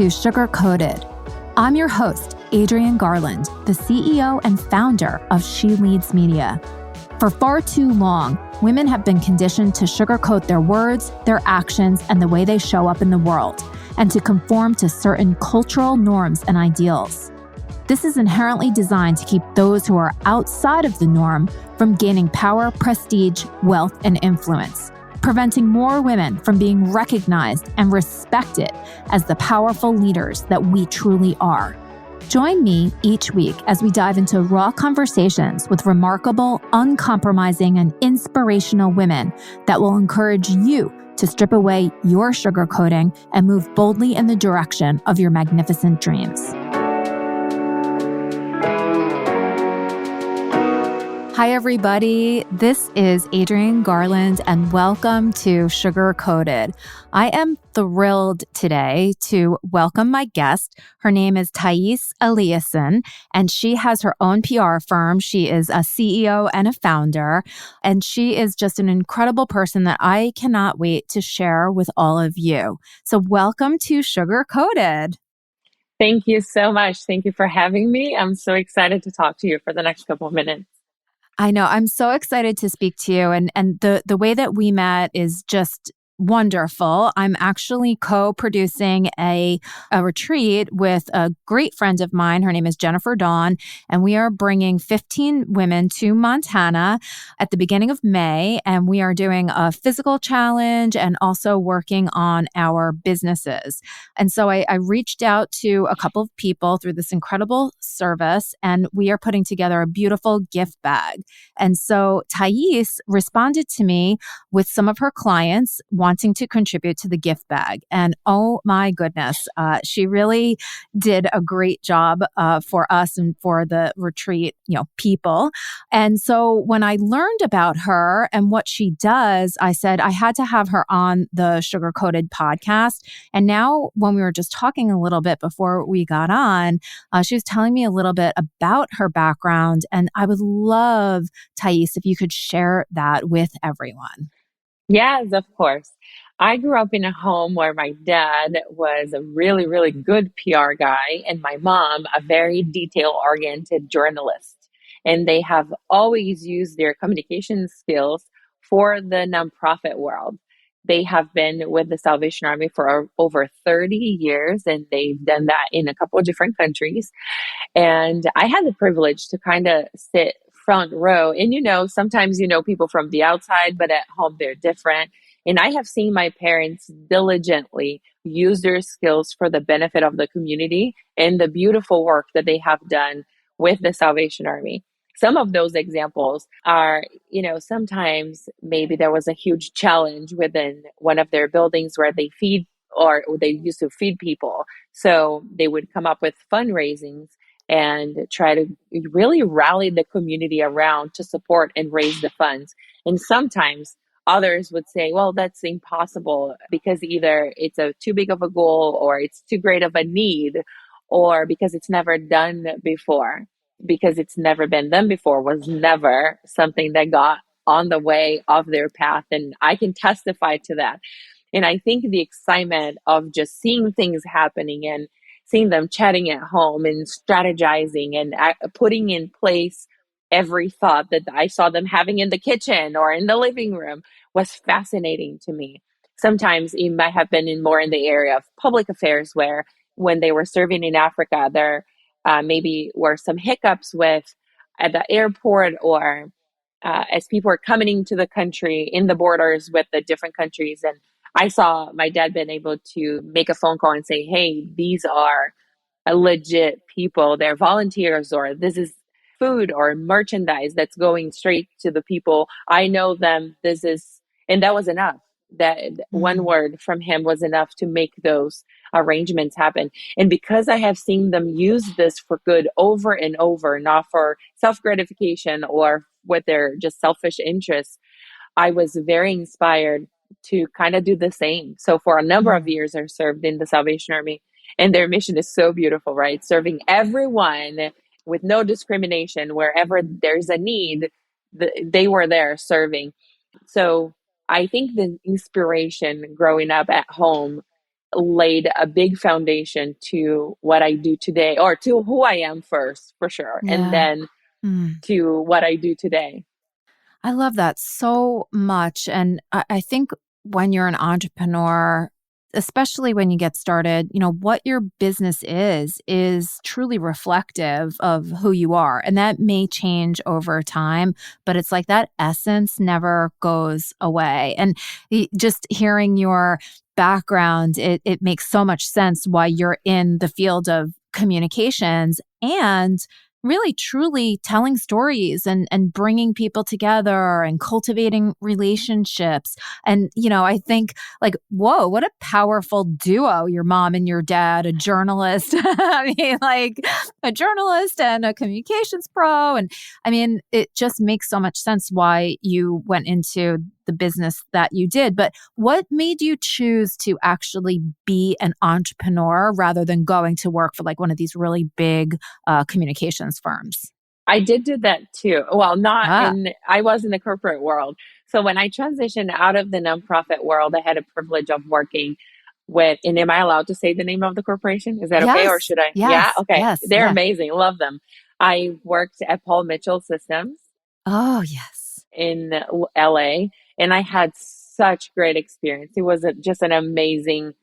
to Sugar Coated. I'm your host, Adrienne Garland, the CEO and founder of She Leads Media. For far too long, women have been conditioned to sugarcoat their words, their actions, and the way they show up in the world, and to conform to certain cultural norms and ideals. This is inherently designed to keep those who are outside of the norm from gaining power, prestige, wealth, and influence, preventing more women from being recognized and respected as the powerful leaders that we truly are. Join me each week as we dive into raw conversations with remarkable, uncompromising, and inspirational women that will encourage you to strip away your sugarcoating and move boldly in the direction of your magnificent dreams. Hi, everybody. This is Adrienne Garland, and welcome to Sugar Coated. I am thrilled today to welcome my guest. Her name is Eliasen, and she has her own PR firm. She is a CEO and a founder, and she is just an incredible person that I cannot wait to share with all of you. So welcome to Sugar Coated. Thank you so much. Thank you for having me. I'm so excited to talk to you for the next couple of minutes. I know. I'm so excited to speak to you. And the way that we met is just wonderful. I'm actually co-producing a retreat with a great friend of mine. Her name is Jennifer Dawn, and we are bringing 15 women to Montana at the beginning of May. And we are doing a physical challenge and also working on our businesses. And so I reached out to a couple of people through this incredible service, and we are putting together a beautiful gift bag. And so Thais responded to me with some of her clients wanting to contribute to the gift bag. And oh my goodness, she really did a great job for us and for the retreat, people. And so when I learned about her and what she does, I said I had to have her on the Sugar Coated podcast. And now when we were just talking a little bit before we got on, she was telling me a little bit about her background. And I would love, Thais, if you could share that with everyone. Yes, of course. I grew up in a home where my dad was a really, really good PR guy and my mom a very detail-oriented journalist. And they have always used their communication skills for the nonprofit world. They have been with the Salvation Army for over 30 years, and they've done that in a couple of different countries. And I had the privilege to kind of sit front row. And sometimes people from the outside, but at home they're different. And I have seen my parents diligently use their skills for the benefit of the community and the beautiful work that they have done with the Salvation Army. Some of those examples are, sometimes maybe there was a huge challenge within one of their buildings where they feed or they used to feed people. So they would come up with fundraisings and try to really rally the community around to support and raise the funds. And sometimes others would say, well, that's impossible because either it's too big of a goal or it's too great of a need or because it's never done before. Because it's never been done before was never something that got on the way of their path. And I can testify to that. And I think the excitement of just seeing things happening and seeing them chatting at home and strategizing and putting in place every thought that I saw them having in the kitchen or in the living room was fascinating to me. Sometimes it might have been more in the area of public affairs where when they were serving in Africa, there maybe were some hiccups with at the airport or as people were coming into the country in the borders with the different countries. And I saw my dad been able to make a phone call and say, hey, these are legit people. They're volunteers, or this is food or merchandise that's going straight to the people. I know them. And that was enough. That one word from him was enough to make those arrangements happen. And because I have seen them use this for good over and over, not for self-gratification or with their just selfish interests, I was very inspired to kind of do the same. So for a number of years, I served in the Salvation Army, and their mission is so beautiful, right? Serving everyone with no discrimination, wherever there's a need, they were there serving. So I think the inspiration growing up at home laid a big foundation to what I do today, or to who I am first, for sure, and Yeah. then to what I do today. I love that so much. And I think when you're an entrepreneur, especially when you get started, what your business is truly reflective of who you are. And that may change over time, but it's like that essence never goes away. And just hearing your background, it makes so much sense why you're in the field of communications and really truly telling stories and bringing people together and cultivating relationships. And, I think like, whoa, what a powerful duo, your mom and your dad, a journalist. I mean, like a journalist and a communications pro. And I mean, it just makes so much sense why you went into the business that you did. But what made you choose to actually be an entrepreneur rather than going to work for like one of these really big communications firms? I did do that too. Well, Ah, I was in the corporate world. So when I transitioned out of the nonprofit world, I had a privilege of working with, and am I allowed to say the name of the corporation? Is that okay? Or yes, should I? Yeah. yes, Okay. yes, They're yeah. amazing. Love them. I worked at Paul Mitchell Systems Oh, yes. in LA, and I had such great experience. It was just an amazing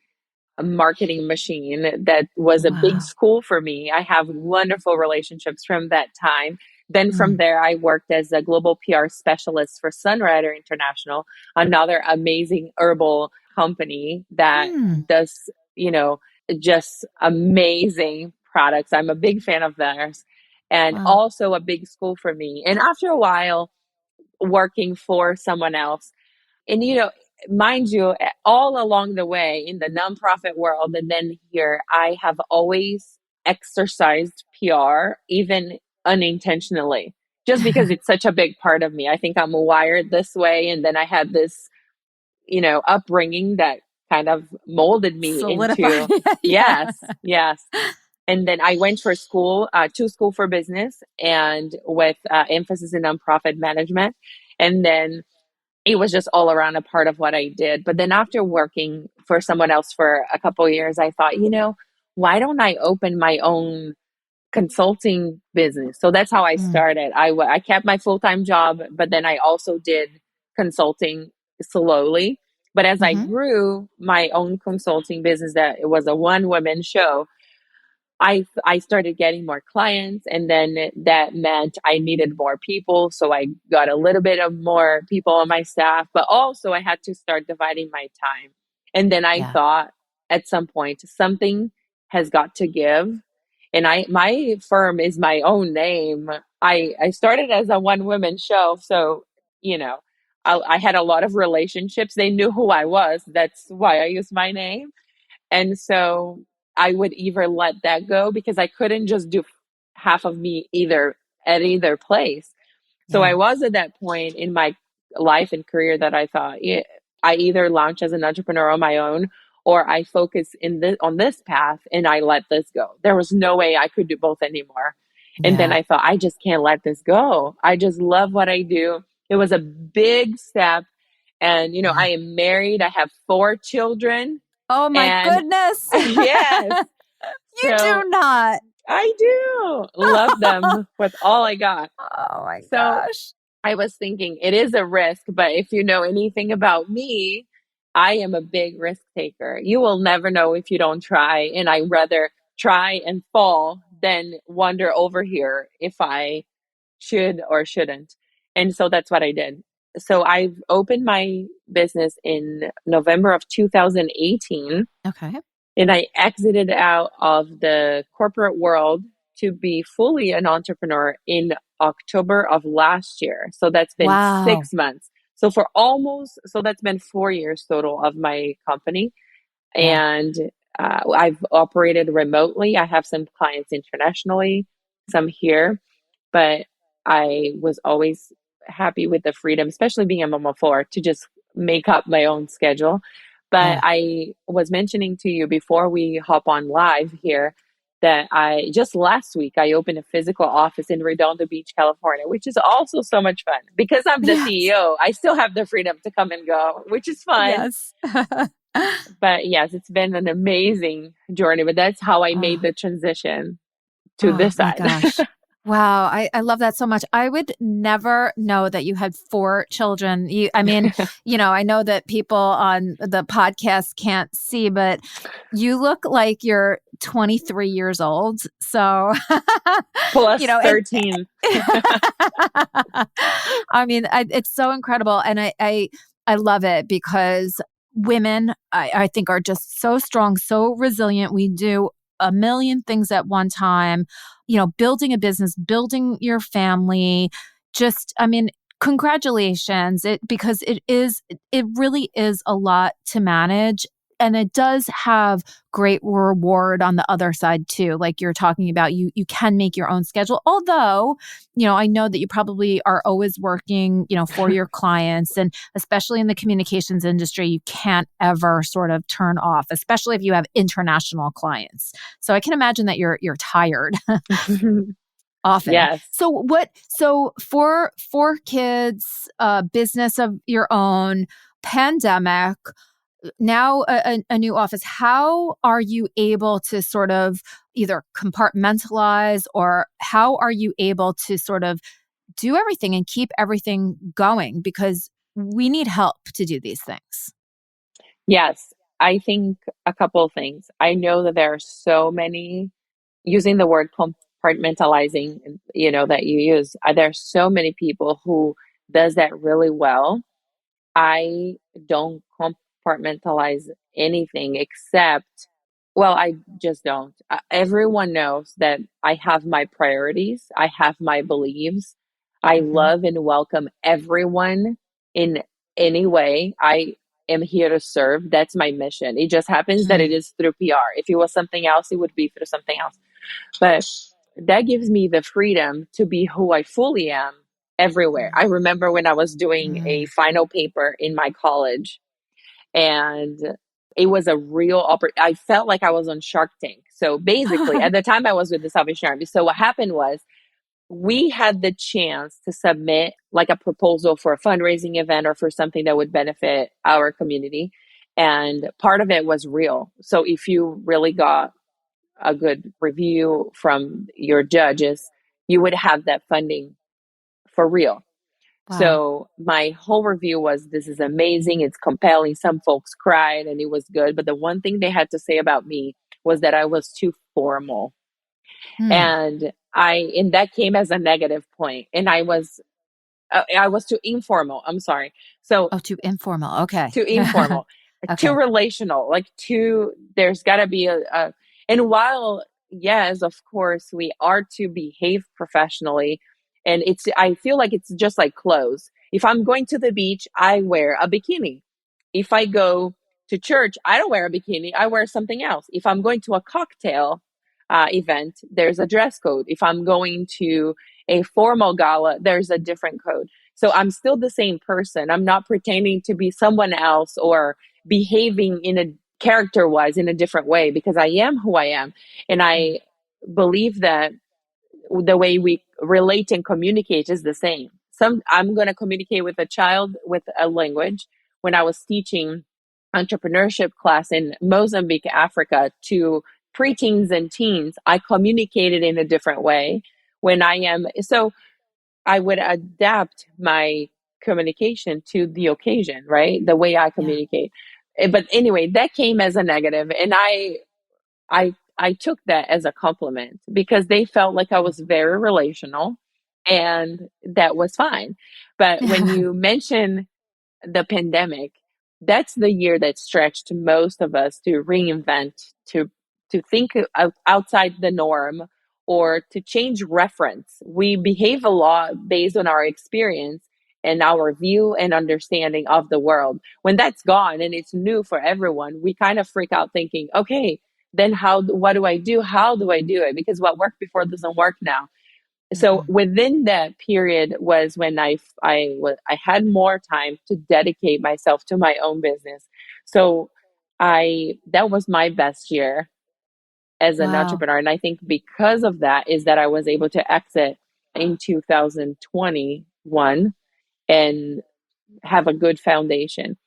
marketing machine that was a big Wow. school for me. I have wonderful relationships from that time. Then from Mm, there, I worked as a global PR specialist for Sunrider International, another amazing herbal company that mm, does, you know, just amazing products. I'm a big fan of theirs, and wow. also a big school for me. And after a while, working for someone else, and mind you, all along the way in the nonprofit world and then here, I have always exercised PR, even unintentionally, just because it's such a big part of me. I think I'm wired this way, and then I had this upbringing that kind of molded me Solidify. into. Yeah. Yes. And then I went for school, to school for business, and with emphasis in nonprofit management. And then it was just all around a part of what I did. But then after working for someone else for a couple of years, I thought, why don't I open my own consulting business? So that's how I Mm, started. I kept my full time job, but then I also did consulting slowly. But as I hmm. grew my own consulting business, that it was a one woman show, I started getting more clients, and then that meant I needed more people. So I got a little bit of more people on my staff, but also I had to start dividing my time. And then I Yeah. thought at some point something has got to give. And my firm is my own name. I started as a one woman show, so you know I had a lot of relationships. They knew who I was. That's why I used my name. And so I would either let that go because I couldn't just do half of me either at either place. So I Yeah. was at that point in my life and career that I thought, yeah, I either launch as an entrepreneur on my own, or I focus on this path and I let this go. There was no way I could do both anymore. And then Yeah. I thought, I just can't let this go. I just love what I do. It was a big step. And, Yeah. I am married. I have 4 children. Oh my And goodness. yes, You do so not. I do love them with all I got. Oh my So gosh. I was thinking it is a risk, but if you know anything about me, I am a big risk taker. You will never know if you don't try. And I rather try and fall than wonder over here if I should or shouldn't. And so that's what I did. So I've opened my business in November of 2018, Okay. and I exited out of the corporate world to be fully an entrepreneur in October of last year. So that's been Wow. 6 months. So that's been 4 years total of my company. Yeah. And I've operated remotely. I have some clients internationally, some here, but I was always happy with the freedom, especially being a mom of four, to just make up my own schedule. But Yeah. I was mentioning to you before we hop on live here that I just last week I opened a physical office in Redondo Beach, California, which is also so much fun because I'm the Yes. CEO. I still have the freedom to come and go, which is fun. Yes. But yes, it's been an amazing journey, but that's how I made Oh, the transition to oh this my side. gosh. Wow, I love that so much. I would never know that you had four children. I mean, I know that people on the podcast can't see, but you look like you're 23 years old. So, Plus and 13. I mean, it's so incredible. And I love it because women, I think, are just so strong, so resilient. We do a million things at one time, building a business, building your family. Just, I mean, congratulations. Because it really is a lot to manage. And it does have great reward on the other side too. Like you're talking about, you can make your own schedule. Although, I know that you probably are always working, for your clients, and especially in the communications industry, you can't ever sort of turn off, especially if you have international clients. So I can imagine that you're tired often. Yes. So for four kids, business of your own, pandemic, now a new office, how are you able to sort of either compartmentalize, or how are you able to sort of do everything and keep everything going? Because we need help to do these things. Yes. I think a couple of things. I know that there are so many, using the word compartmentalizing, that you use, there are so many people who does that really well. I don't compartmentalize anything except, well, I just don't. Everyone knows that I have my priorities, I have my beliefs. I Hmm. love and welcome everyone in any way. I am here to serve. That's my mission. It just happens that it Mm. is through PR. If it was something else, it would be through something else. But that gives me the freedom to be who I fully am everywhere. I remember when I was doing a Mm. final paper in my college, and it was a real I felt like I was on Shark Tank. So basically, at the time I was with the Salvation Army. So what happened was we had the chance to submit like a proposal for a fundraising event or for something that would benefit our community. And part of it was real. So if you really got a good review from your judges, you would have that funding for real. Wow. So my whole review was, this is amazing. It's compelling. Some folks cried and it was good. But the one thing they had to say about me was that I was too formal. Mm. And that came as a negative point. And I was too informal. I'm sorry. So Oh, too informal. Okay. too informal, too Okay. relational, like too, there's got to be and while, yes, of course, we are to behave professionally. And I feel like it's just like clothes. If I'm going to the beach, I wear a bikini. If I go to church, I don't wear a bikini. I wear something else. If I'm going to a cocktail event, there's a dress code. If I'm going to a formal gala, there's a different code. So I'm still the same person. I'm not pretending to be someone else or behaving in a character wise in a different way, because I am who I am. And Mm. I believe that the way we relate and communicate is the same. I'm going to communicate with a child with a language. When I was teaching entrepreneurship class in Mozambique, Africa, to preteens and teens, I communicated in a different way. So I would adapt my communication to the occasion, right? The way I Yeah. communicate. But anyway, that came as a negative, and I took that as a compliment because they felt like I was very relational, and that was fine. But when you mention the pandemic, that's the year that stretched most of us to reinvent, to think outside the norm, or to change reference. We behave a lot based on our experience and our view and understanding of the world. When that's gone and it's new for everyone, we kind of freak out thinking, okay, then what do I do? How do I do it? Because what worked before doesn't work now. So Mhm. within that period was when I had more time to dedicate myself to my own business. So I that was my best year as an Wow. entrepreneur, and I think because of that is that I was able to exit in 2021 and have a good foundation.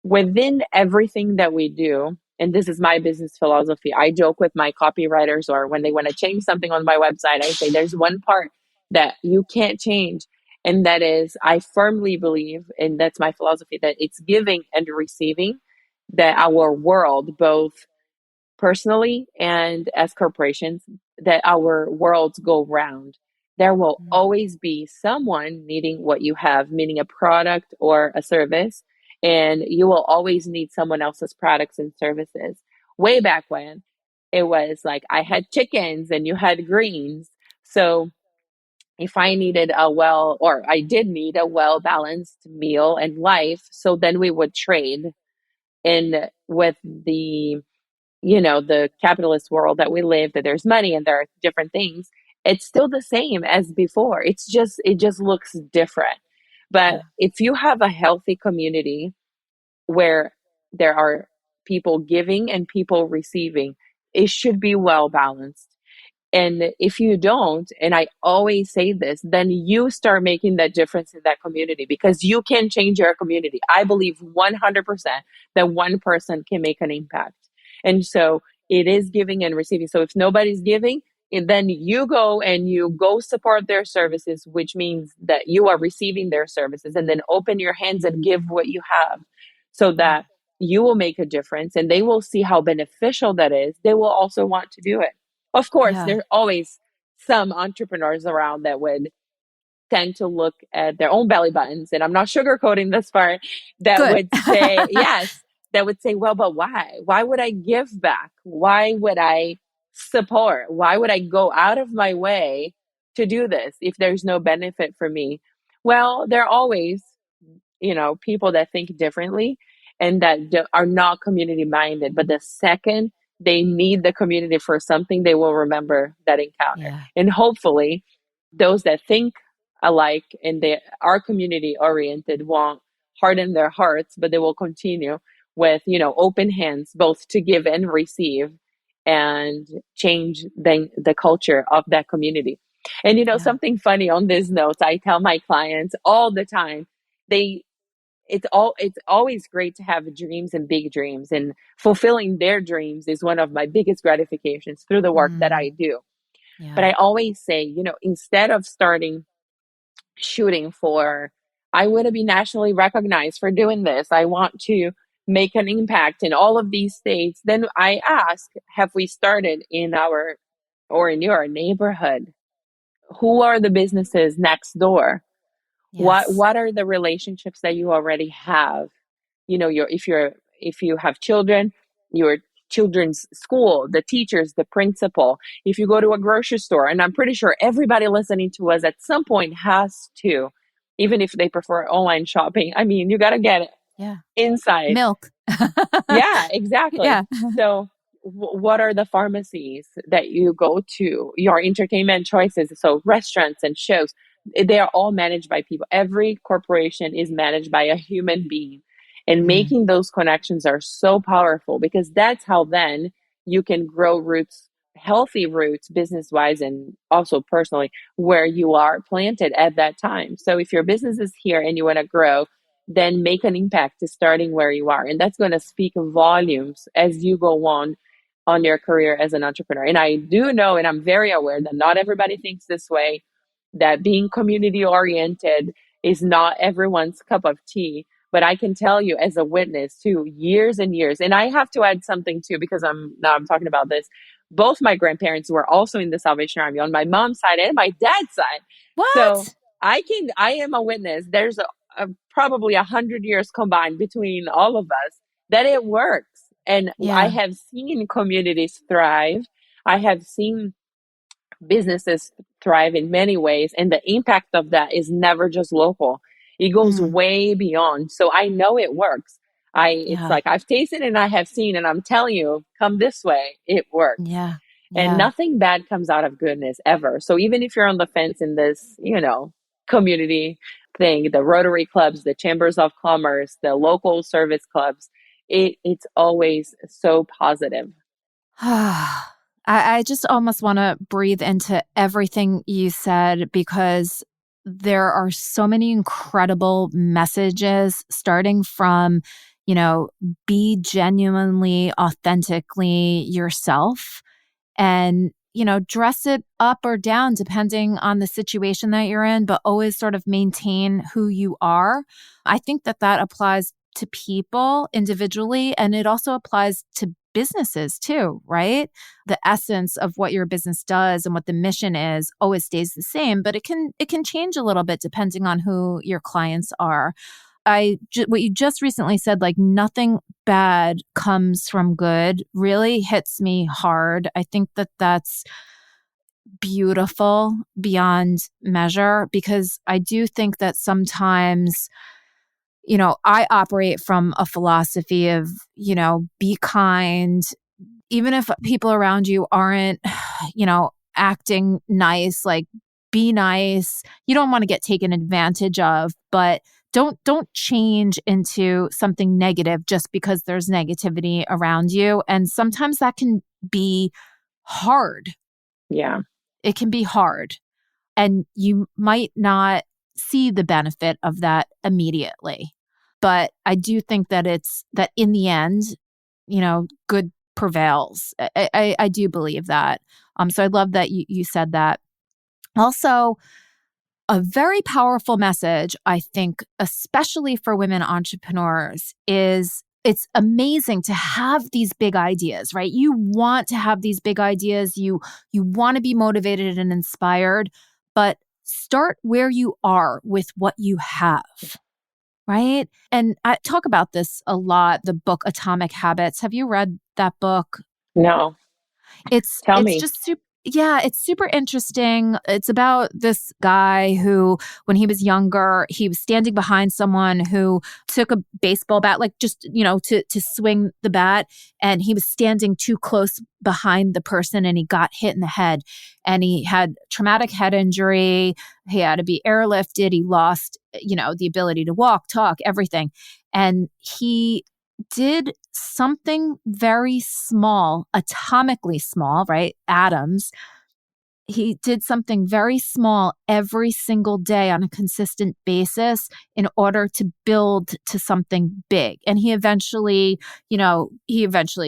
within everything that we do, and this is my business philosophy, I joke with my copywriters, or when they want to change something on my website, I say there's one part that you can't change. And that is, I firmly believe, and that's my philosophy, that it's giving and receiving, that our world, both personally and as corporations, that our worlds go round. There will Mm. always be someone needing what you have, meaning a product or a service, and you will always need someone else's products and services. Way back when, it was like I had chickens and you had greens. So if I needed a well, or I did need a well balanced meal and life, so then we would trade. And with the capitalist world that we live, that there's money and there are different things, it's still the same as before. It just looks different. But Yeah. if you have a healthy community where there are people giving and people receiving, it should be well balanced. And if you don't, and I always say this, then you start making that difference in that community, because you can change your community. I believe 100% that one person can make an impact. And so it is giving and receiving. So if nobody's giving, and then you go and you go support their services, which means that you are receiving their services, and then open your hands and give what you have, so Yeah. that you will make a difference and they will see how beneficial that is. They will also want to do it. Of course, Yeah. there's always some entrepreneurs around that would tend to look at their own belly buttons, and I'm not sugarcoating this part, that Good. would say, yes, that would say, well, but why? Why would I give back? Why would I support? Why would I go out of my way to do this if there's no benefit for me? Well, there are always, people that think differently and that are not community minded. But the second they need the community for something, they will remember that encounter. Yeah. And hopefully, those that think alike and they are community oriented won't harden their hearts, but they will continue with, open hands, both to give and receive, and change the culture of that community. And Yeah. something funny on these notes, I tell my clients all the time, they it's always great to have dreams and big dreams, and fulfilling their dreams is one of my biggest gratifications through the work that I Mm. do. But Yeah. I always say, instead of starting shooting for, I want to be nationally recognized for doing this, I want to make an impact in all of these states, then I ask, have we started in our or in your neighborhood? Who are the businesses next door? what Yes. what are the relationships that you already have? If you have children, your children's school, the teachers, the principal. If you go to a grocery store, and I'm pretty sure everybody listening to us at some point has to, even if they prefer online shopping, I mean, you got to get Yeah. inside. Milk. Yeah, exactly. Yeah. So, what are the pharmacies that you go to? Your entertainment choices, so restaurants and shows, they are all managed by people. Every corporation is managed by a human being. And Mm. making those connections are so powerful, because that's how then you can grow roots, healthy roots, business wise and also personally, where you are planted at that time. So, if your business is here and you want to grow, then make an impact to starting where you are. And that's going to speak volumes as you go on your career as an entrepreneur. And I do know, and I'm very aware that not everybody thinks this way, that being community oriented is not everyone's cup of tea. But I can tell you as a witness to years and years, and I have to add something too, because I'm talking about this. Both my grandparents were also in the Salvation Army on my mom's side and my dad's side. So What? I am a witness. There's probably 100 years combined between all of us, that it works. And I Yeah. have seen communities thrive. I have seen businesses thrive in many ways. And the impact of that is never just local. It goes Mm. way beyond. So I know it works. It's Yeah. like I've tasted and I have seen, and I'm telling you, come this way, it works. Yeah. And Yeah. nothing bad comes out of goodness ever. So even if you're on the fence in this, community thing, the Rotary clubs, the chambers of commerce, the local service clubs, it's always so positive. I just almost want to breathe into everything you said, because there are so many incredible messages starting from, be genuinely, authentically yourself and, dress it up or down depending on the situation that you're in, but always sort of maintain who you are. I think that applies to people individually, and it also applies to businesses too, right? The essence of what your business does and what the mission is always stays the same, but it can change a little bit depending on who your clients are. What you just recently said, like nothing bad comes from good, really hits me hard. I think that's beautiful beyond measure, because I do think that sometimes, I operate from a philosophy of, be kind, even if people around you aren't, acting nice, like be nice. You don't want to get taken advantage of, but don't change into something negative just because there's negativity around you. And sometimes that can be hard. Yeah. It can be hard. And you might not see the benefit of that immediately. But I do think that that in the end, good prevails. I do believe that. So I love that you said that. Also, a very powerful message, I think, especially for women entrepreneurs, is it's amazing to have these big ideas, right? You want to have these big ideas. You want to be motivated and inspired, but start where you are with what you have, right? And I talk about this a lot, the book Atomic Habits. Have you read that book? No. Tell It's me. just super. Yeah, it's super interesting. It's about this guy who, when he was younger, he was standing behind someone who took a baseball bat, like just, to swing the bat. And he was standing too close behind the person and he got hit in the head. And he had traumatic head injury. He had to be airlifted. He lost, the ability to walk, talk, everything. And he did something very small, atomically small, right? Atoms. He did something very small every single day on a consistent basis in order to build to something big. And he eventually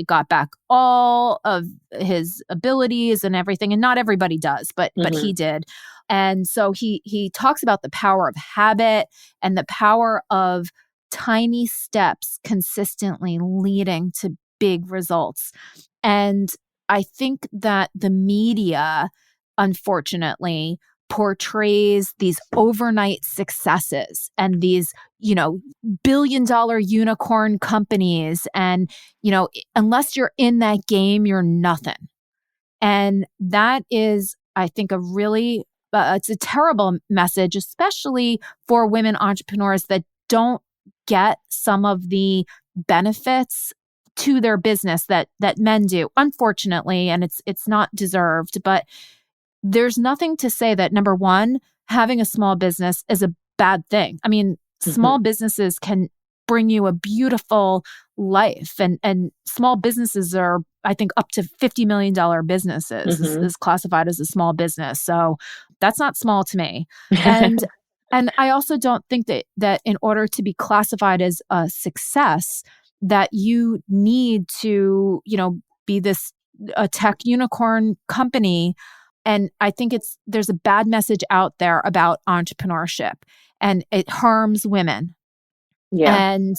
got back all of his abilities and everything. And not everybody does, but he did. And so he talks about the power of habit and the power of tiny steps consistently leading to big results. And I think that the media, unfortunately, portrays these overnight successes and these, billion-dollar unicorn companies. And, unless you're in that game, you're nothing. And that is, I think, it's a terrible message, especially for women entrepreneurs that don't get some of the benefits to their business that men do, unfortunately, and it's not deserved. But there's nothing to say that, number one, having a small business is a bad thing. I mean, small businesses can bring you a beautiful life, and small businesses are, I think, up to $50 million businesses is classified as a small business. So that's not small to me. And I also don't think that in order to be classified as a success, that you need to, be a tech unicorn company. And I think there's a bad message out there about entrepreneurship, and it harms women. Yeah. And,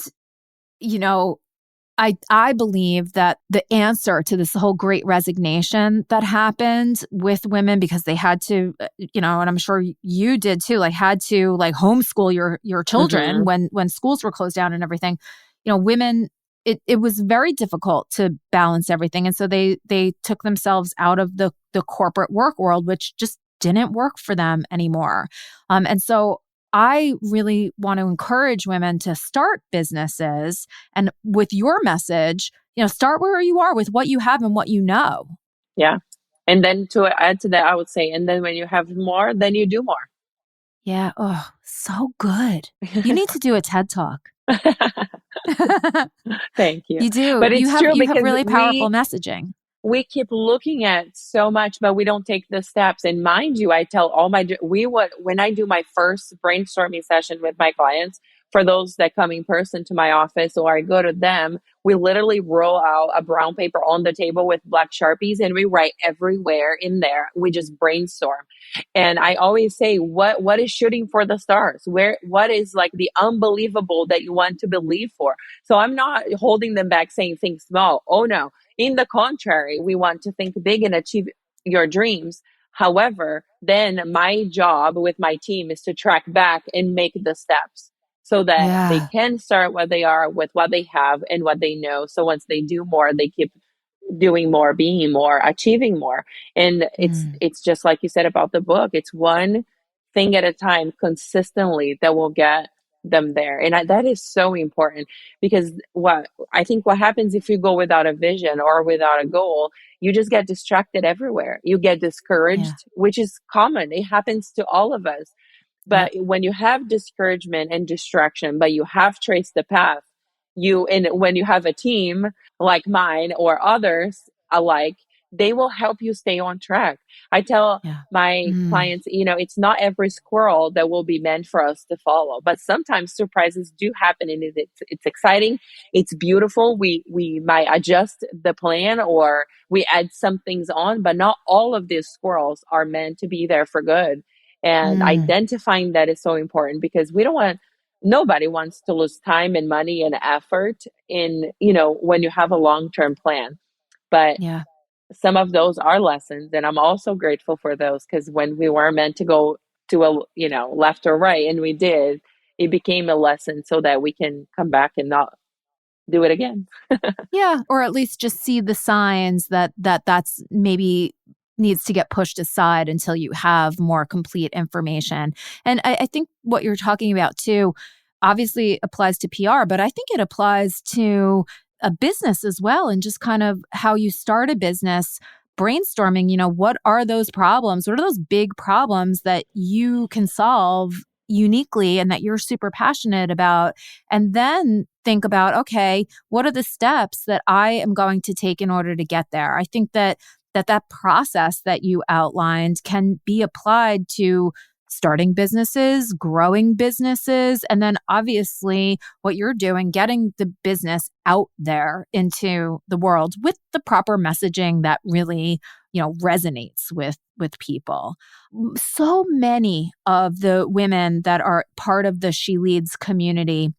I believe that the answer to this whole great resignation that happened with women, because they had to, and I'm sure you did too, like had to like homeschool your children when schools were closed down and everything, women, it was very difficult to balance everything. And so they took themselves out of the corporate work world, which just didn't work for them anymore. And so I really want to encourage women to start businesses, and with your message, start where you are with what you have and what you know. Yeah. And then to add to that, I would say, and then when you have more, then you do more. Yeah. Oh, so good. You need to do a TED Talk. Thank you. You do. But it's true, you have because really powerful messaging. we keep looking at so much, but we don't take the steps. And mind you, I tell all when I do my first brainstorming session with my clients, for those that come in person to my office or I go to them, we literally roll out a brown paper on the table with black Sharpies and we write everywhere in there. We just brainstorm. And I always say, what is shooting for the stars? What is like the unbelievable that you want to believe for? So I'm not holding them back saying think small. Oh no. In the contrary, we want to think big and achieve your dreams. However, then my job with my team is to track back and make the steps so that they Yeah. can start what they are with what they have and what they know. So once they do more, they keep doing more, being more, achieving more. And Mm. it's just like you said about the book. It's one thing at a time consistently that will get them there. And that is so important because what happens if you go without a vision or without a goal, you just get distracted everywhere. You get Yeah. discouraged, which is common. It happens to all of us. But Yep. when you have discouragement and distraction, but you have traced the path, and when you have a team like mine or others alike, they will help you stay on track. I tell Yeah. my Mm. clients, it's not every squirrel that will be meant for us to follow, but sometimes surprises do happen and it's exciting. It's beautiful. We might adjust the plan or we add some things on, but not all of these squirrels are meant to be there for good. And Mm. identifying that is so important because nobody wants to lose time and money and effort when you have a long-term plan. But Yeah. some of those are lessons. And I'm also grateful for those because when we were meant to go to left or right, and we did, it became a lesson so that we can come back and not do it again. Yeah, or at least just see the signs that's maybe needs to get pushed aside until you have more complete information. And I think what you're talking about too obviously applies to PR, but I think it applies to a business as well and just kind of how you start a business brainstorming, what are those problems? What are those big problems that you can solve uniquely and that you're super passionate about? And then think about, okay, what are the steps that I am going to take in order to get there? I think that process that you outlined can be applied to starting businesses, growing businesses, and then obviously what you're doing, getting the business out there into the world with the proper messaging that really, resonates with people. So many of the women that are part of the She Leads community,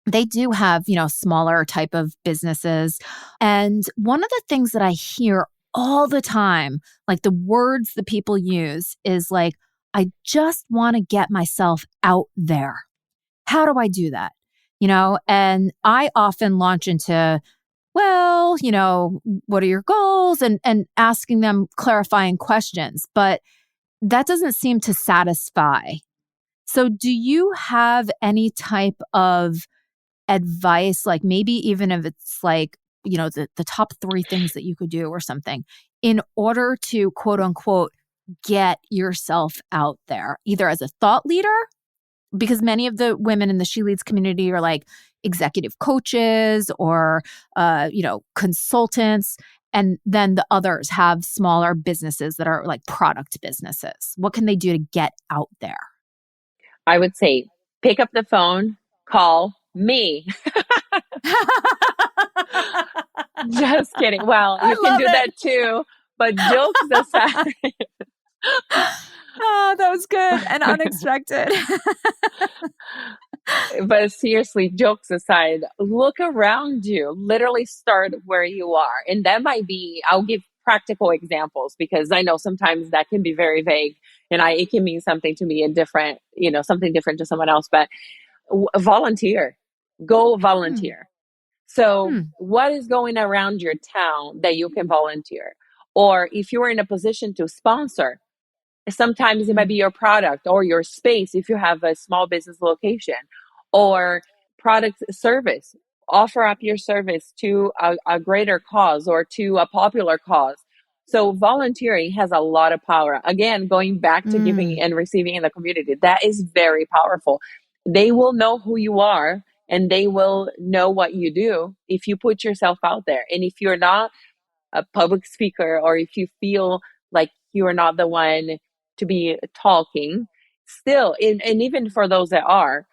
they do have, smaller type of businesses. And one of the things that I hear all the time, like the words that people use is like, I just want to get myself out there. How do I do that? And I often launch into, well, what are your goals? And asking them clarifying questions, but that doesn't seem to satisfy. So do you have any type of advice, like maybe even if it's like, the top 3 things that you could do or something in order to quote unquote get yourself out there, either as a thought leader, because many of the women in the She Leads community are like executive coaches or, consultants. And then the others have smaller businesses that are like product businesses. What can they do to get out there? I would say pick up the phone, call me. Just kidding. Well, you I can love do it. that too. But jokes aside, Oh, that was good and unexpected. but seriously, jokes aside, look around you. Literally start where you are. And that might be, I'll give practical examples because I know sometimes that can be very vague and it can mean something to me and different, something different to someone else. But volunteer, go Hmm. volunteer. So, Hmm. what is going around your town that you can volunteer? Or if you're in a position to sponsor, sometimes it might Hmm. be your product or your space if you have a small business location or product service. Offer up your service to a greater cause or to a popular cause. So volunteering has a lot of power. Again, going back to giving Mm. and receiving in the community, that is very powerful. They will know who you are and they will know what you do if you put yourself out there. And if you're not a public speaker or if you feel like you are not the one to be talking, still, and even for those that are,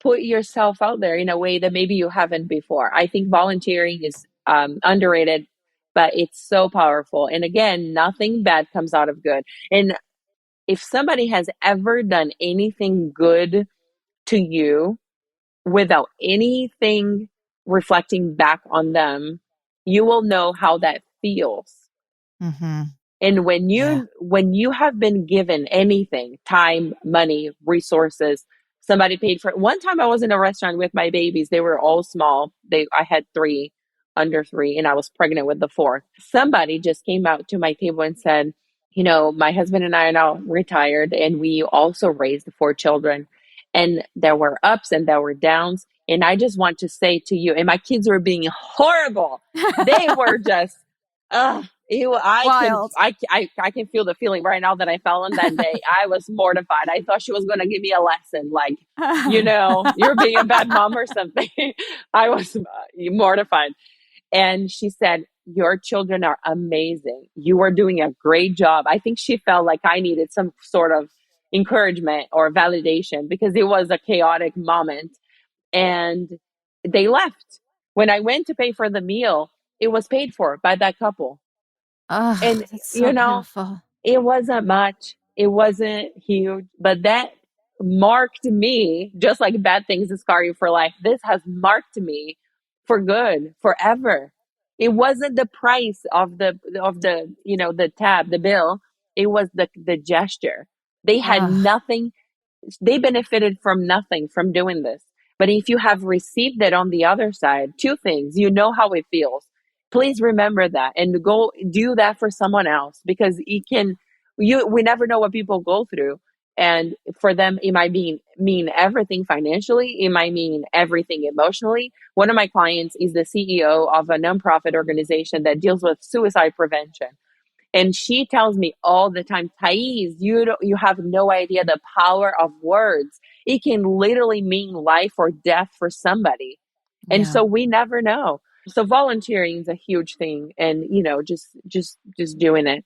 put yourself out there in a way that maybe you haven't before. I think volunteering is underrated, but it's so powerful. And again, nothing bad comes out of good. And if somebody has ever done anything good to you without anything reflecting back on them, you will know how that feels. Mm-hmm. And Yeah. when you have been given anything, time, money, resources, somebody paid for it. One time I was in a restaurant with my babies. They were all small. I had three, under three, and I was pregnant with the fourth. Somebody just came out to my table and said, you know, my husband and I are now retired, and we also raised four children. And there were ups and there were downs. And I just want to say to you, and my kids were being horrible. They were just, Wild. I can feel the feeling right now that I felt on that day. I was mortified. I thought she was going to give me a lesson, like, you know, you're being a bad mom or something. I was mortified. And she said, your children are amazing. You are doing a great job. I think she felt like I needed some sort of encouragement or validation because it was a chaotic moment. And they left. When I went to pay for the meal, it was paid for by that couple. Oh, And, that's so you know, beautiful. it wasn't much, it wasn't huge, but that marked me, just like bad things scar you for life. This has marked me for good, forever. It wasn't the price of the you know the tab, the bill. It was the gesture. They had Oh, nothing, they benefited from nothing from doing this. But if you have received it on the other side, two things, you know how it feels. Please remember that and go do that for someone else because it can, we never know what people go through. And for them, it might mean everything financially. It might mean everything emotionally. One of my clients is the CEO of a nonprofit organization that deals with suicide prevention. And she tells me all the time, Thais, you have no idea the power of words. It can literally mean life or death for somebody. And yeah. so we never know. So volunteering is a huge thing and you know, just doing it.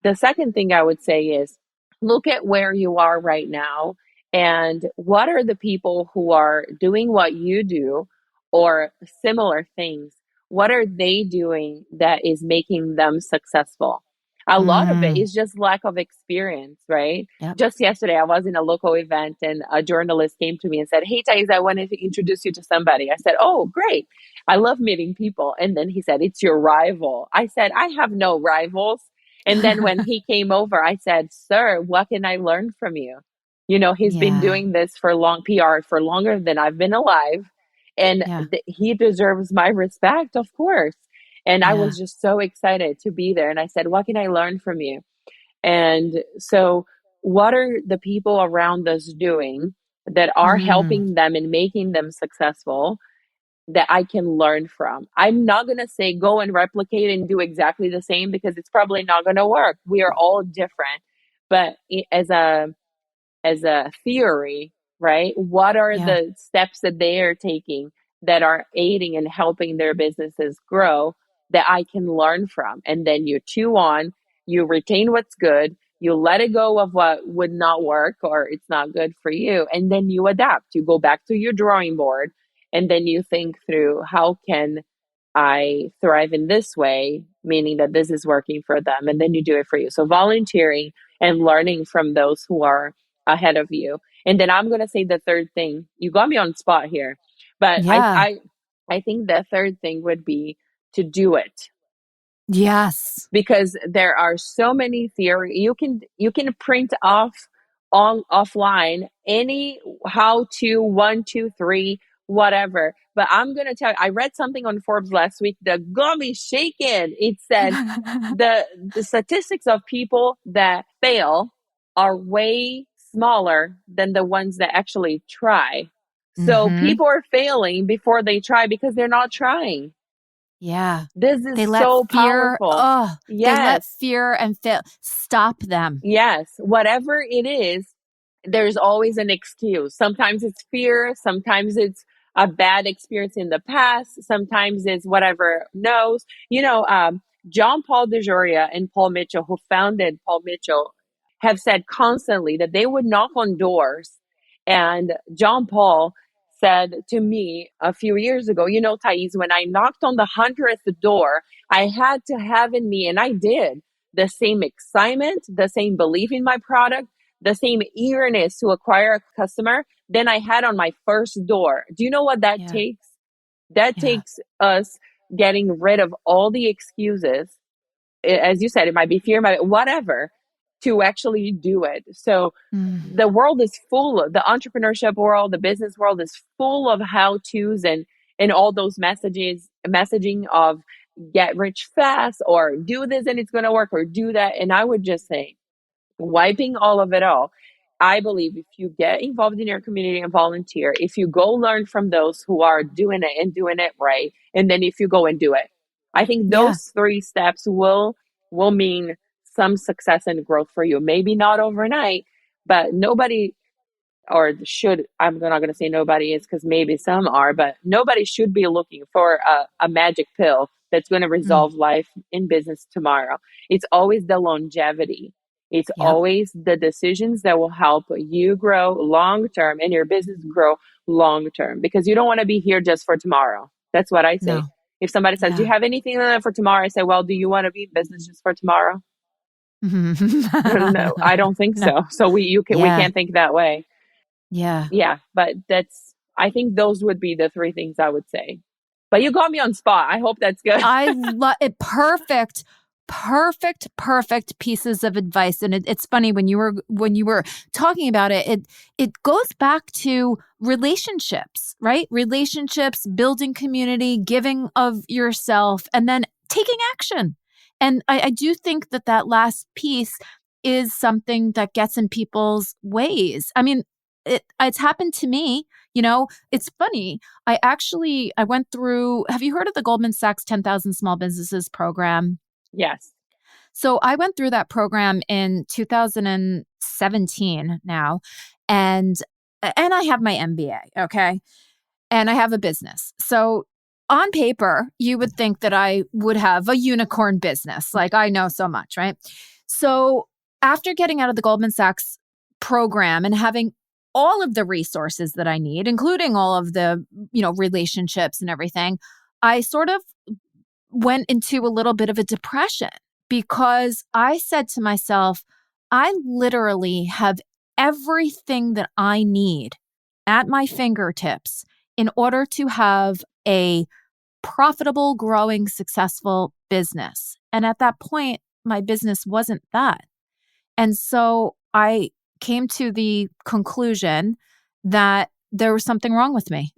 The second thing I would say is look at where you are right now and what are the people who are doing what you do or similar things? What are they doing that is making them successful? A lot of it Mm, is just lack of experience, right? yep. Just yesterday, I was in a local event and a journalist came to me and said, hey, Thais, I wanted to introduce you to somebody. I said, oh, great. I love meeting people. And then he said, it's your rival. I said, I have no rivals. And then when he came over, I said, sir, what can I learn from you? You know, he's been Yeah. doing this for long PR for longer than I've been alive. And Yeah. he deserves my respect, of course. And I Yeah. was just so excited to be there. And I said, what can I learn from you? And so, what are the people around us doing that are Mm, helping them and making them successful? That I can learn from. I'm not going to say go and replicate and do exactly the same because it's probably not going to work. We are all different. But as a theory, right? What are yeah. the steps that they are taking that are aiding and helping their businesses grow that I can learn from? And then you chew on, you retain what's good, you let it go of what would not work or it's not good for you, and then you adapt. You go back to your drawing board and then you think through how can I thrive in this way, meaning that this is working for them, and then you do it for you. So volunteering and learning from those who are ahead of you. And then I'm gonna say the third thing. You got me on spot here, but Yeah. I think the third thing would be to do it Yes. because there are so many theory you can print off on offline any how to 1 2 3 whatever, but I'm gonna tell you, I read something on Forbes last week that got me shaken. It said the statistics of people that fail are way smaller than the ones that actually try. So Mm-hmm. people are failing before they try because they're not trying. Yeah. This is They let so fear, powerful. oh, they let Yes. fear and fail stop them. Yes. Whatever it is, there's always an excuse. Sometimes it's fear. Sometimes it's a bad experience in the past. Sometimes it's whatever knows. You know, John Paul DeJoria and Paul Mitchell, who founded Paul Mitchell, have said constantly that they would knock on doors. And John Paul said to me a few years ago, Thais, when I knocked on the 100th door, I had to have in me, and I did, the same excitement, the same belief in my product, the same eagerness to acquire a customer than I had on my first door. Do you know what that Yeah. takes? That Yeah. takes us getting rid of all the excuses. As you said, it might be fear, whatever, to actually do it. So Mm. the world is full of the entrepreneurship world, the business world is full of how to's and all those messaging of get rich fast or do this and it's going to work or do that. And I would just say, wiping all of it all, I believe if you get involved in your community and volunteer, if you go learn from those who are doing it and doing it right, and then if you go and do it, I think Yeah. those three steps will mean some success and growth for you. Maybe not overnight, but nobody or should, I'm not going to say nobody is because maybe some are, but nobody should be looking for a magic pill that's going to Mm. resolve life in business tomorrow. It's always the longevity. It's Yep. always the decisions that will help you grow long term and your business grow long term, because you don't want to be here just for tomorrow. That's what I say. No. If somebody says, do you Yeah. have anything for tomorrow? I say, well, do you want to be in business just for tomorrow? No, I don't think No. so. So we Yeah. can't think that way. Yeah. Yeah, but I think those would be the three things I would say. But you got me on spot. I hope that's good. I love it. Perfect pieces of advice. And it's funny when you were talking about it, it goes back to relationships, right? Relationships, building community, giving of yourself, and then taking action. And I do think that last piece is something that gets in people's ways. I mean, it's happened to me. It's funny. I went through, have you heard of the Goldman Sachs 10,000 Small Businesses program? Yes. So I went through that program in 2017 now, and I have my MBA, okay? And I have a business. So on paper, you would think that I would have a unicorn business. Like I know so much, right? So after getting out of the Goldman Sachs program and having all of the resources that I need, including all of the, relationships and everything, I sort of went into a little bit of a depression because I said to myself, I literally have everything that I need at my fingertips in order to have a profitable, growing, successful business. And at that point, my business wasn't that. And so I came to the conclusion that there was something wrong with me.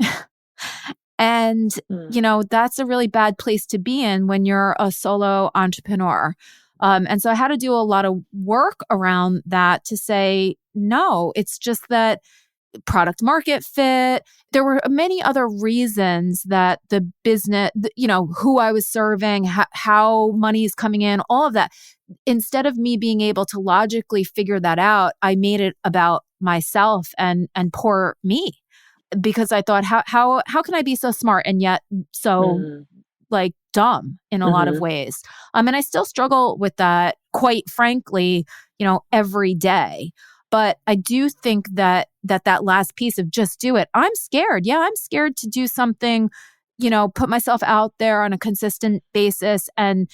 And, Mm. that's a really bad place to be in when you're a solo entrepreneur. And so I had to do a lot of work around that to say, no, it's just that product market fit. There were many other reasons that the business, who I was serving, how money is coming in, all of that. Instead of me being able to logically figure that out, I made it about myself and poor me, because I thought, how can I be so smart and yet so Mm. like dumb in a lot of Mm-hmm. ways. And I still struggle with that, quite frankly, every day. But I do think that last piece of just do it. I'm scared. Yeah, I'm scared to do something, put myself out there on a consistent basis, and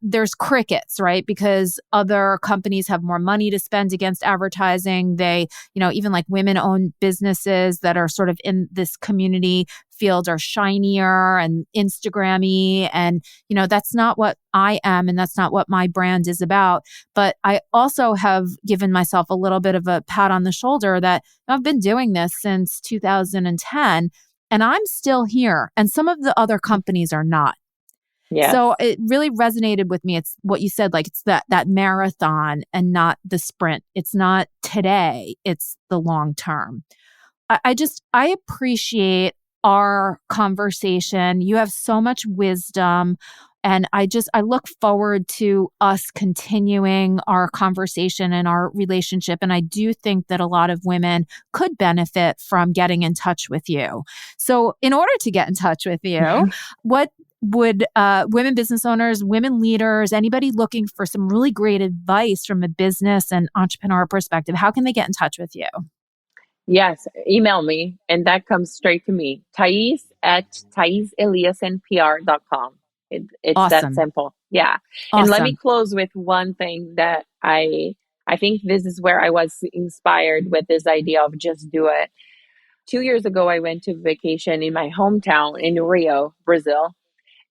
there's crickets, right? Because other companies have more money to spend against advertising. They, even like women-owned businesses that are sort of in this community field are shinier and Instagrammy. And, that's not what I am. And that's not what my brand is about. But I also have given myself a little bit of a pat on the shoulder that I've been doing this since 2010 and I'm still here. And some of the other companies are not. Yes. So it really resonated with me. It's what you said, like it's that marathon and not the sprint. It's not today, it's the long term. I appreciate our conversation. You have so much wisdom. And I look forward to us continuing our conversation and our relationship. And I do think that a lot of women could benefit from getting in touch with you. So in order to get in touch with you, what would women business owners, women leaders, anybody looking for some really great advice from a business and entrepreneur perspective, how can they get in touch with you? Yes, email me, and that comes straight to me. Thais at ThaisEliasenPR.com. It's that Awesome. simple. Yeah. And let me Awesome. close with one thing that I think this is where I was inspired with this idea of just do it. 2 years ago, I went to vacation in my hometown in Rio, Brazil.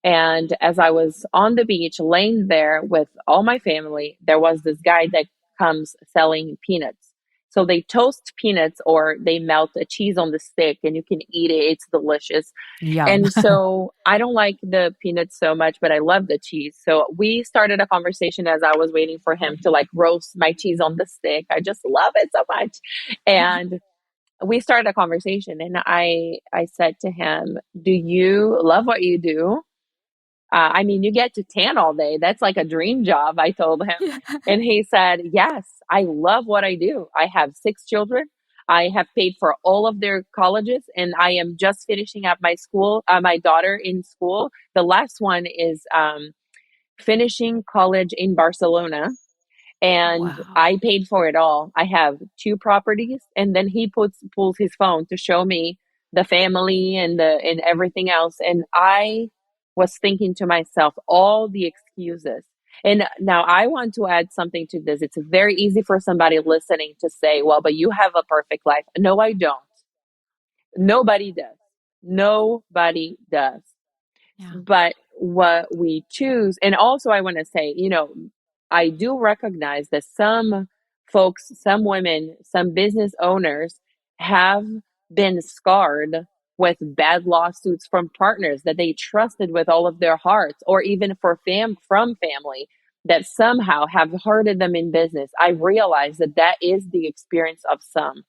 And as I was on the beach, laying there with all my family, there was this guy that comes selling peanuts. So they toast peanuts or they melt a cheese on the stick and you can eat it. It's delicious. Yum. And so I don't like the peanuts so much, but I love the cheese. So we started a conversation as I was waiting for him to like roast my cheese on the stick. I just love it so much. And we started a conversation and I said to him, "Do you love what you do?" I mean, you get to tan all day. That's like a dream job, I told him. Yeah. And he said, "Yes, I love what I do. I have 6 children. I have paid for all of their colleges, and I am just finishing up my daughter in school. The last one is finishing college in Barcelona and Wow. I paid for it all. I have 2 properties, and then he pulls his phone to show me the family and everything else. And I was thinking to myself, all the excuses. And now I want to add something to this. It's very easy for somebody listening to say, "Well, but you have a perfect life." No, I don't. Nobody does. Nobody does. Yeah. But what we choose, and also I want to say, I do recognize that some folks, some women, some business owners have been scarred with bad lawsuits from partners that they trusted with all of their hearts, or even from family that somehow have hurted them in business. I realize that that is the experience of some.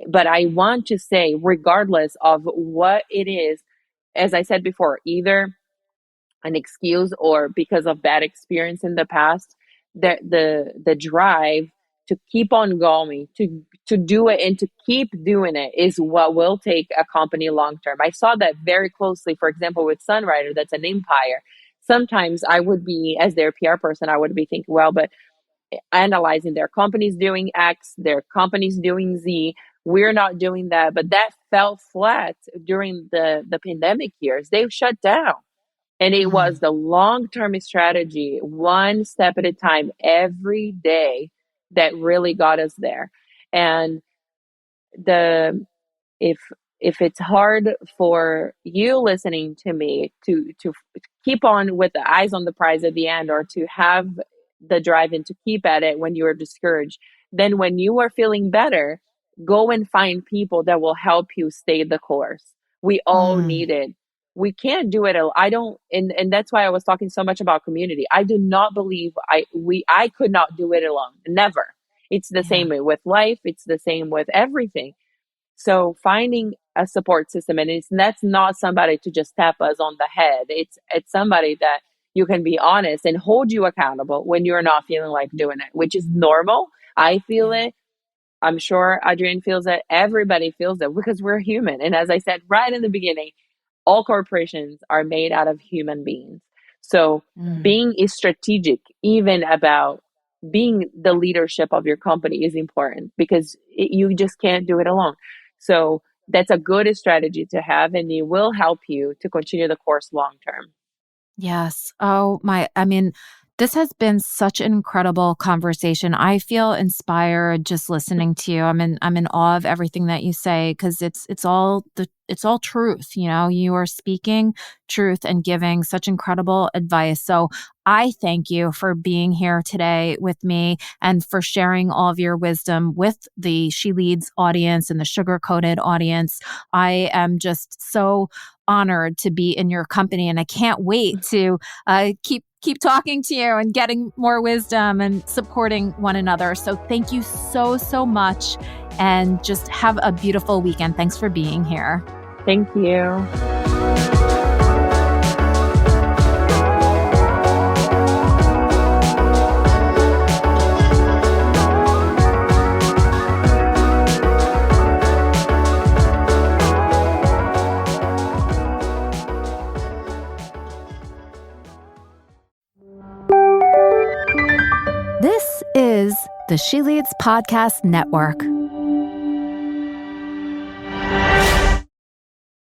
But I want to say, regardless of what it is, as I said before, either an excuse or because of bad experience in the past, the drive to keep on going, to do it and to keep doing it is what will take a company long term. I saw that very closely, for example, with Sunrider, that's an empire. Sometimes I would be, as their PR person, I would be thinking, well, but analyzing their company's doing X, their company's doing Z. We're not doing that. But that fell flat during the pandemic years. They've shut down. And it was Mm. the long term strategy, one step at a time, every day, that really got us there. And the if if it's hard for you listening to me to keep on with the eyes on the prize at the end, or to have the drive and to keep at it when you're discouraged, then when you are feeling better, go and find people that will help you stay the course. We all Mm. need it. We can't do it. I don't, and that's why I was talking so much about community. I do not believe I could not do it alone. Never. It's the Yeah. same way with life. It's the same with everything. So finding a support system, and that's not somebody to just tap us on the head. It's somebody that you can be honest and hold you accountable when you're not feeling like doing it, which is normal. I feel Yeah. it. I'm sure Adrienne feels it. Everybody feels it because we're human. And as I said right in the beginning, all corporations are made out of human beings. So Mm. being strategic, even about being the leadership of your company, is important because you just can't do it alone. So that's a good strategy to have, and it will help you to continue the course long term. Yes. Oh my, I mean, this has been such an incredible conversation. I feel inspired just listening to you. I'm in awe of everything that you say because it's all truth, you know. You are speaking truth and giving such incredible advice. So I thank you for being here today with me and for sharing all of your wisdom with the She Leads audience and the sugar coated audience. I am just so honored to be in your company, and I can't wait to keep talking to you and getting more wisdom and supporting one another. So thank you so much, and just have a beautiful weekend. Thanks for being here. Thank you. This is the She Leads Podcast Network.